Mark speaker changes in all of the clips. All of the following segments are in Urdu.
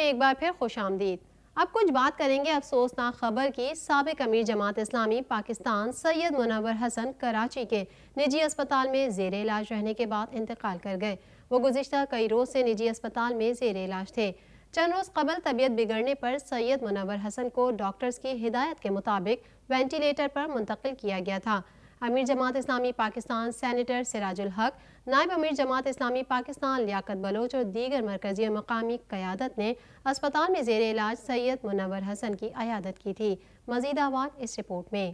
Speaker 1: میں ایک بار پھر خوش آمدید۔ اب کچھ بات کریں گے افسوسناک خبر کی۔ سابق امیر جماعت اسلامی پاکستان سید منور حسن کراچی کے نجی اسپتال میں زیر علاج رہنے کے بعد انتقال کر گئے۔ وہ گزشتہ کئی روز سے نجی اسپتال میں زیر علاج تھے۔ چند روز قبل طبیعت بگڑنے پر سید منور حسن کو ڈاکٹرز کی ہدایت کے مطابق وینٹیلیٹر پر منتقل کیا گیا تھا۔ امیر جماعت اسلامی پاکستان سینیٹر سراج الحق، نائب امیر جماعت اسلامی پاکستان لیاقت بلوچ اور دیگر مرکزی اور مقامی قیادت نے اسپتال میں زیر علاج سید منور حسن کی عیادت کی تھی۔ مزید احوال اس رپورٹ میں۔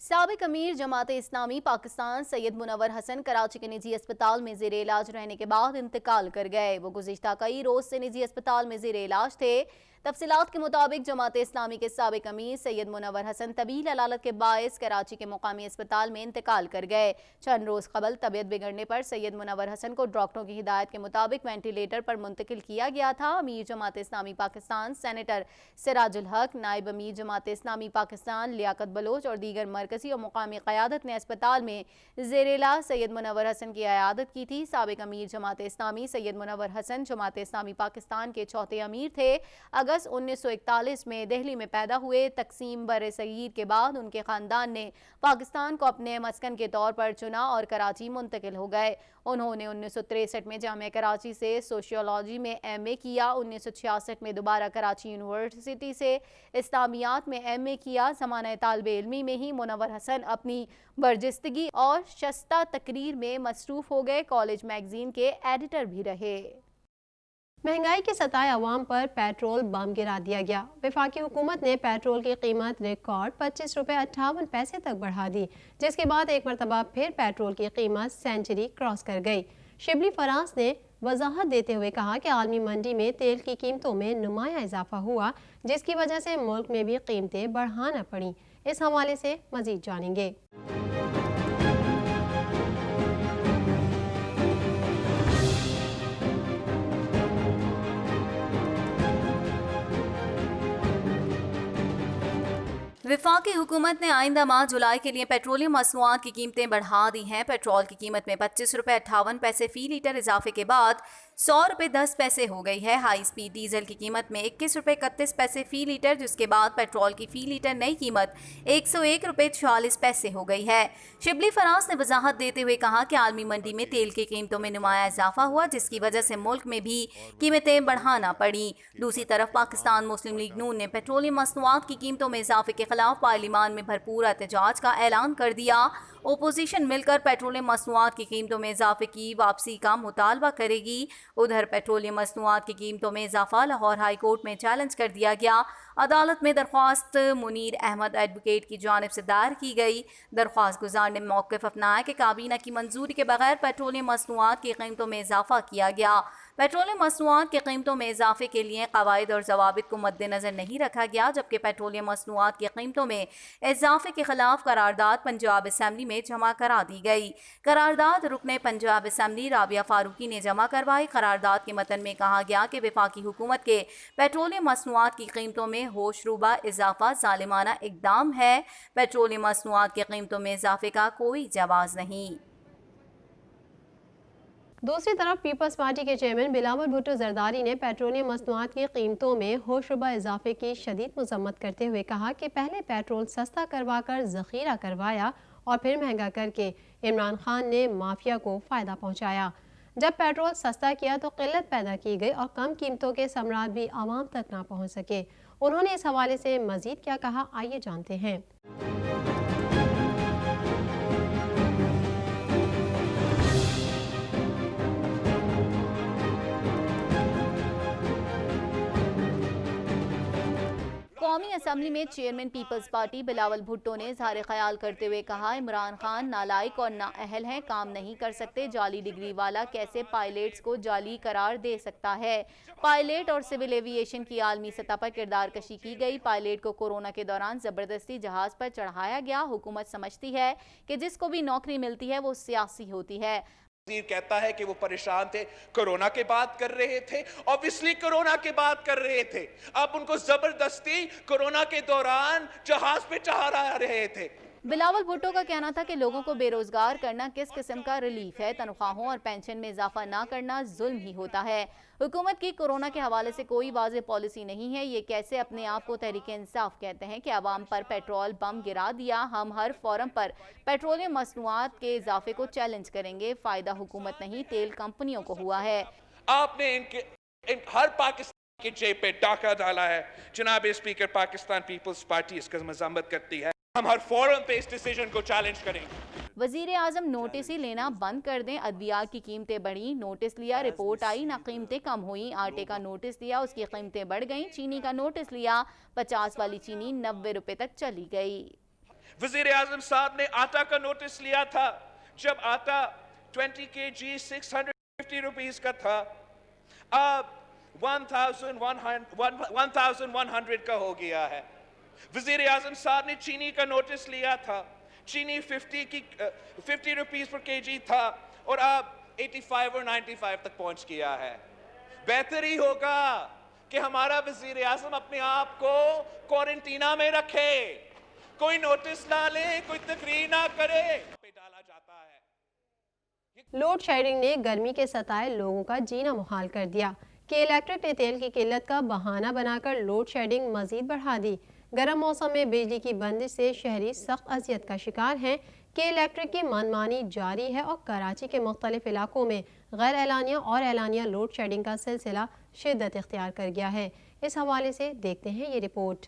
Speaker 2: سابق امیر جماعت اسلامی پاکستان سید منور حسن کراچی کے نجی اسپتال میں زیر علاج رہنے کے بعد انتقال کر گئے۔ وہ گزشتہ کئی روز سے نجی اسپتال میں زیر علاج تھے۔ تفصیلات کے مطابق جماعت اسلامی کے سابق امیر سید منور حسن طویل علالت کے باعث کراچی کے مقامی اسپتال میں انتقال کر گئے۔ چند روز قبل طبیعت بگڑنے پر سید منور حسن کو ڈاکٹروں کی ہدایت کے مطابق وینٹیلیٹر پر منتقل کیا گیا تھا۔ امیر جماعت اسلامی پاکستان سینیٹر سراج الحق، نائب امیر جماعت اسلامی پاکستان لیاقت بلوچ اور دیگر مرکزی اور مقامی قیادت نے اسپتال میں زیر علاج سید منور حسن کی عیادت کی تھی۔ سابق امیر جماعت اسلامی سید منور حسن جماعت اسلامی پاکستان کے چوتھے امیر تھے۔ اگست 1941 میں دہلی میں پیدا ہوئے۔ تقسیم بر صغیر کے بعد ان کے خاندان نے پاکستان کو اپنے مسکن کے طور پر چنا اور کراچی منتقل ہو گئے۔ انہوں نے 1963 میں جامعہ کراچی سے سوشیولوجی میں ایم اے کیا۔ 1966 میں دوبارہ کراچی یونیورسٹی سے اسلامیات میں ایم اے کیا۔ زمانہ طالب علمی میں ہی منور حسن اپنی برجستگی اور شستہ تقریر میں مصروف ہو گئے۔ کالج میگزین کے ایڈیٹر بھی رہے۔
Speaker 1: مہنگائی کے ستائے عوام پر پیٹرول بم گرا دیا گیا۔ وفاقی حکومت نے پیٹرول کی قیمت ریکارڈ 25 روپے 58 پیسے تک بڑھا دی، جس کے بعد ایک مرتبہ پھر پیٹرول کی قیمت سینچری کراس کر گئی۔ شبلی فراز نے وضاحت دیتے ہوئے کہا کہ عالمی منڈی میں تیل کی قیمتوں میں نمایاں اضافہ ہوا، جس کی وجہ سے ملک میں بھی قیمتیں بڑھانا پڑیں۔ اس حوالے سے مزید جانیں گے۔
Speaker 2: وفاقی حکومت نے آئندہ ماہ جولائی کے لیے پیٹرولیم مصنوعات کی قیمتیں بڑھا دی ہیں۔ پیٹرول کی قیمت میں 25 روپے 58 پیسے فی لیٹر اضافے کے بعد 100 روپے 10 پیسے ہو گئی ہے۔ ہائی سپیڈ ڈیزل کی قیمت میں 21 روپے 31 پیسے فی لیٹر، جس کے بعد پیٹرول کی فی لیٹر نئی قیمت 101 روپے 46 پیسے ہو گئی ہے۔ شبلی فراز نے وضاحت دیتے ہوئے کہا کہ عالمی منڈی میں تیل کی قیمتوں میں نمایاں اضافہ ہوا، جس کی وجہ سے ملک میں بھی قیمتیں بڑھانا پڑیں۔ دوسری طرف پاکستان مسلم لیگ نون نے پیٹرولیم مصنوعات کی قیمتوں میں اضافے کے خلاف پارلیمان میں بھرپور احتجاج کا اعلان کر دیا۔ اپوزیشن مل کر پیٹرولیم مصنوعات کی قیمتوں میں اضافے کی واپسی کا مطالبہ کرے گی۔ ادھر پیٹرولیم مصنوعات کی قیمتوں میں اضافہ لاہور ہائی کورٹ میں چیلنج کر دیا گیا۔ عدالت میں درخواست منیر احمد ایڈوکیٹ کی جانب سے دائر کی گئی۔ درخواست گزار نے موقف اپنایا کہ کابینہ کی منظوری کے بغیر پیٹرولیم مصنوعات کی قیمتوں میں اضافہ کیا گیا۔ پیٹرولیم مصنوعات کی قیمتوں میں اضافے کے لیے قواعد اور ضوابط کو مد نظر نہیں رکھا گیا، جبکہ پیٹرولیم مصنوعات کی قیمتوں میں اضافے کے خلاف قرارداد پنجاب اسمبلی میں جمع کرا دی گئی۔ قرارداد رکن پنجاب اسمبلی رابعہ فاروقی نے جمع کروائی۔ قرارداد کے متن میں کہا گیا کہ وفاقی حکومت کے پیٹرولیم مصنوعات کی قیمتوں میں ہوش روبہ اضافہ ظالمانہ اقدام ہے۔ پیٹرولیم مصنوعات کی قیمتوں میں اضافے کا کوئی جواز نہیں۔
Speaker 1: دوسری طرف پیپلز پارٹی کے چیئرمین بلاول بھٹو زرداری نے پیٹرولیم مصنوعات کی قیمتوں میں ہوش ربا اضافے کی شدید مذمت کرتے ہوئے کہا کہ پہلے پیٹرول سستا کروا کر ذخیرہ کروایا اور پھر مہنگا کر کے عمران خان نے مافیا کو فائدہ پہنچایا۔ جب پیٹرول سستا کیا تو قلت پیدا کی گئی اور کم قیمتوں کے ثمرات بھی عوام تک نہ پہنچ سکے۔ انہوں نے اس حوالے سے مزید کیا کہا، آئیے جانتے ہیں۔
Speaker 2: قومی اسمبلی میں chairman Peoples Party Bilawal Bhutto نے اظہار خیال کرتے ہوئے کہا، عمران خان نالائق اور نااہل ہیں، کام نہیں کر سکتے۔ جعلی ڈگری والا کیسے پائلٹس کو جعلی قرار دے سکتا ہے؟ پائلٹ اور سول ایوی ایشن کی عالمی سطح پر کردار کشی کی گئی۔ پائلٹ کو کورونا کے دوران زبردستی جہاز پر چڑھایا گیا۔ حکومت سمجھتی ہے کہ جس کو بھی نوکری ملتی ہے وہ سیاسی ہوتی ہے۔
Speaker 3: وزیر کہتا ہے کہ وہ پریشان تھے، کرونا کے بات کر رہے تھے، obviously کرونا کے بات کر رہے تھے، آپ ان کو زبردستی کرونا کے دوران جہاز پہ چڑھا رہے تھے۔
Speaker 2: بلاول بھٹو کا کہنا تھا کہ لوگوں کو بے روزگار کرنا کس قسم کا ریلیف ہے، تنخواہوں اور پینشن میں اضافہ نہ کرنا ظلم ہی ہوتا ہے۔ حکومت کی کورونا کے حوالے سے کوئی واضح پالیسی نہیں ہے، یہ کیسے اپنے آپ کو تحریک انصاف کہتے ہیں کہ عوام پر پیٹرول بم گرا دیا، ہم ہر فورم پر پیٹرولیم مصنوعات کے اضافے کو چیلنج کریں گے، فائدہ حکومت نہیں تیل کمپنیوں کو ہوا ہے۔
Speaker 3: آپ نے ہر پاکستان کی جیب پہ ڈاکہ ڈالا ہے۔ جناب اسپیکر، پاکستان پیپلز پارٹی اس کا مذمت کرتی ہے، ہم ہر فورم پہ اس ڈیسیجن کو چیلنج کریں گے۔
Speaker 2: وزیر اعظم نوٹس ہی لینا بند کر دیں، ادویات کی قیمتیں بڑھیں، نوٹس لیا رپورٹ آئی نہ قیمتیں کم ہوئیں، آٹے کا نوٹس لیا اس کی قیمتیں بڑھ گئیں، چینی کا نوٹس لیا 50 والی چینی 90 روپے تک چلی گئی۔
Speaker 3: وزیر اعظم صاحب نے آٹا کا نوٹس لیا تھا، جب آٹا 20 kg 650 روپیز کا تھا، اب 1100 کا ہو گیا ہے۔ وزیر اعظم صاحب نے چینی کا نوٹس لیا تھا، چینی 50 روپیز پر kg تھا اور اب 85 اور 95 تک پہنچ گیا ہے۔ بہتر ہی ہوگا کہ ہمارا وزیر اعظم اپنے آپ کو کوارنٹینا میں رکھے، کوئی نوٹس نہ لے، کوئی تقریر نہ کرے، پہ ڈالا جاتا ہے۔
Speaker 1: لوڈ شیڈنگ نے گرمی کے ستائے لوگوں کا جینا محال کر دیا کہ الیکٹرک نے تیل کی قلت کا بہانہ بنا کر لوڈ شیڈنگ مزید بڑھا دی۔ گرم موسم میں بجلی کی بندش سے شہری سخت اذیت کا شکار ہیں کہ الیکٹرک کی منمانی جاری ہے اور کراچی کے مختلف علاقوں میں غیر اعلانیہ اور اعلانیہ لوڈ شیڈنگ کا سلسلہ شدت اختیار کر گیا ہے۔ اس حوالے سے دیکھتے ہیں یہ رپورٹ۔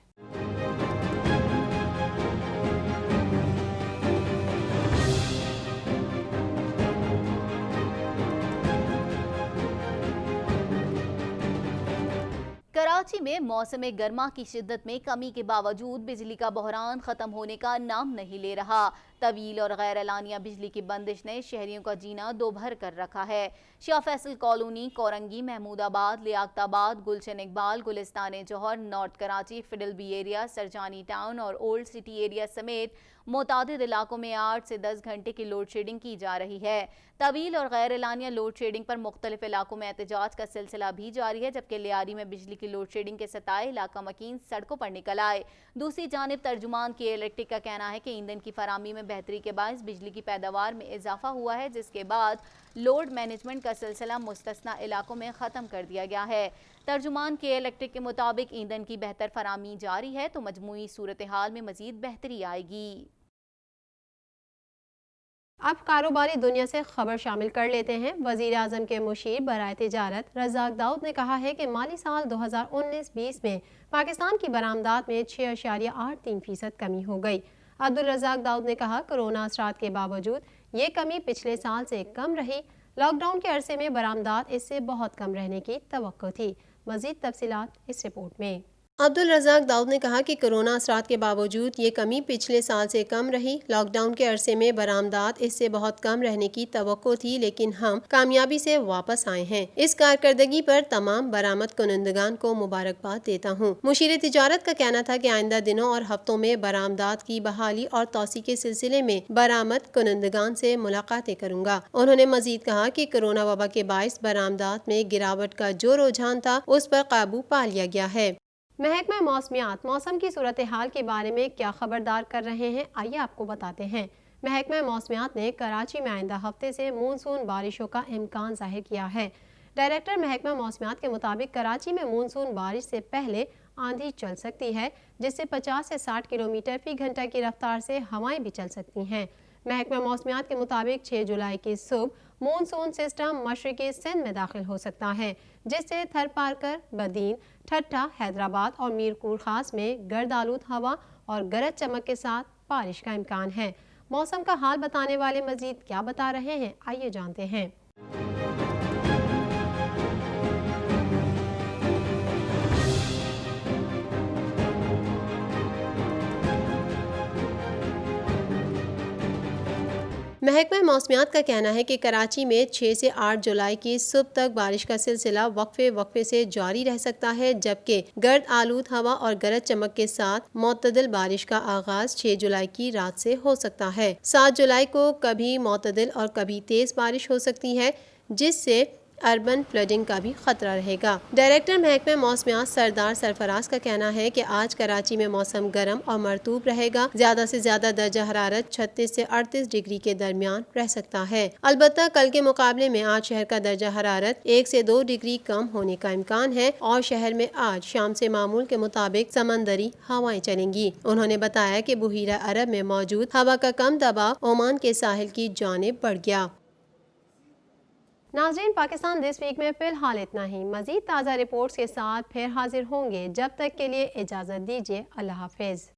Speaker 2: کراچی میں موسم گرما کی شدت میں کمی کے باوجود بجلی کا بحران ختم ہونے کا نام نہیں لے رہا۔ طویل اور غیر اعلانیہ بجلی کی بندش نے شہریوں کا جینا دوبھر کر رکھا ہے۔ Shah Faisal colony, Korangi, Mahmoodabad, Liaquatabad, Gulshan Iqbal, Gulistan Jauhar, north Karachi, federal B area, Surjani town اور اولڈ سٹی ایریا سمیت متعدد علاقوں میں 8 سے 10 گھنٹے کی لوڈ شیڈنگ کی جا رہی ہے۔ طویل اور غیر اعلانیہ لوڈ شیڈنگ پر مختلف علاقوں میں احتجاج کا سلسلہ بھی جاری ہے، جبکہ لیاری میں بجلی کی لوڈ شیڈنگ کے ستائے علاقہ مکین سڑکوں پر نکل آئے۔ دوسری جانب ترجمان کی الیکٹرک کا کہنا ہے کہ ایندھن کی فراہمی میں بہتری کے باعث بجلی کی پیداوار میں اضافہ ہوا ہے، جس کے بعد لوڈ مینجمنٹ کا سلسلہ مستثنی علاقوں میں ختم کر دیا گیا ہے۔ ترجمان کے الیکٹرک کے مطابق ایندھن کی بہتر فراہمی جاری ہے تو مجموعی صورتحال میں مزید بہتری آئے گی۔
Speaker 1: اب کاروباری دنیا سے خبر شامل کر لیتے ہیں۔ وزیر اعظم کے مشیر برائے تجارت رزاق داؤد نے کہا ہے کہ مالی سال 2019-20 میں پاکستان کی برآمدات میں 6.83% کمی ہو گئی۔ عبدالرزاق داؤد نے کہا کرونا اثرات کے باوجود یہ کمی پچھلے سال سے کم رہی، لاک ڈاؤن کے عرصے میں برآمدات اس سے بہت کم رہنے کی توقع تھی۔ مزید تفصیلات اس رپورٹ میں۔ عبدالرزاق داؤد نے کہا کہ کرونا اثرات کے باوجود یہ کمی پچھلے سال سے کم رہی، لاک ڈاؤن کے عرصے میں برآمدات اس سے بہت کم رہنے کی توقع تھی، لیکن ہم کامیابی سے واپس آئے ہیں۔ اس کارکردگی پر تمام برآمد کنندگان کو مبارکباد دیتا ہوں۔ مشیر تجارت کا کہنا تھا کہ آئندہ دنوں اور ہفتوں میں برآمدات کی بحالی اور توسیع کے سلسلے میں برآمد کنندگان سے ملاقاتیں کروں گا۔ انہوں نے مزید کہا کہ کرونا وبا کے باعث برآمدات میں گراوٹ کا جو رجحان تھا اس پر قابو پا لیا گیا ہے۔ محکمہ موسمیات موسم کی صورتحال کے بارے میں کیا خبردار کر رہے ہیں، آئیے آپ کو بتاتے ہیں۔ محکمہ موسمیات نے کراچی میں آئندہ ہفتے سے مونسون بارشوں کا امکان ظاہر کیا ہے۔ ڈائریکٹر محکمہ موسمیات کے مطابق کراچی میں مونسون بارش سے پہلے آندھی چل سکتی ہے، جس سے 50 سے 60 کلومیٹر فی گھنٹہ کی رفتار سے ہوائیں بھی چل سکتی ہیں۔ محکمہ موسمیات کے مطابق 6 جولائی کی صبح مونسون سسٹم مشرقی سندھ میں داخل ہو سکتا ہے، جس سے تھر پارکر، بدین، ٹھٹھہ، حیدرآباد اور میرپور خاص میں گرد آلود ہوا اور گرج چمک کے ساتھ بارش کا امکان ہے۔ موسم کا حال بتانے والے مزید کیا بتا رہے ہیں، آئیے جانتے ہیں۔ محکمہ موسمیات کا کہنا ہے کہ کراچی میں 6 سے 8 جولائی کی صبح تک بارش کا سلسلہ وقفے سے جاری رہ سکتا ہے، جبکہ گرد آلود ہوا اور گرج چمک کے ساتھ معتدل بارش کا آغاز 6 جولائی کی رات سے ہو سکتا ہے۔ 7 جولائی کو کبھی معتدل اور کبھی تیز بارش ہو سکتی ہے، جس سے اربن فلڈنگ کا بھی خطرہ رہے گا۔ ڈائریکٹر محکمہ موسمیات سردار سرفراز کا کہنا ہے کہ آج کراچی میں موسم گرم اور مرطوب رہے گا، زیادہ سے زیادہ درجہ حرارت 36 سے 38 ڈگری کے درمیان رہ سکتا ہے۔ البتہ کل کے مقابلے میں آج شہر کا درجہ حرارت 1 سے 2 ڈگری کم ہونے کا امکان ہے اور شہر میں آج شام سے معمول کے مطابق سمندری ہوائیں چلیں گی۔ انہوں نے بتایا کہ بحیرہ عرب میں موجود ہوا کا کم دباؤ عمان کے ساحل کی جانب بڑھ گیا۔ ناظرین، پاکستان دس ویک میں فی الحال اتنا ہی۔ مزید تازہ رپورٹس کے ساتھ پھر حاضر ہوں گے، جب تک کے لیے اجازت دیجیے۔ اللہ حافظ۔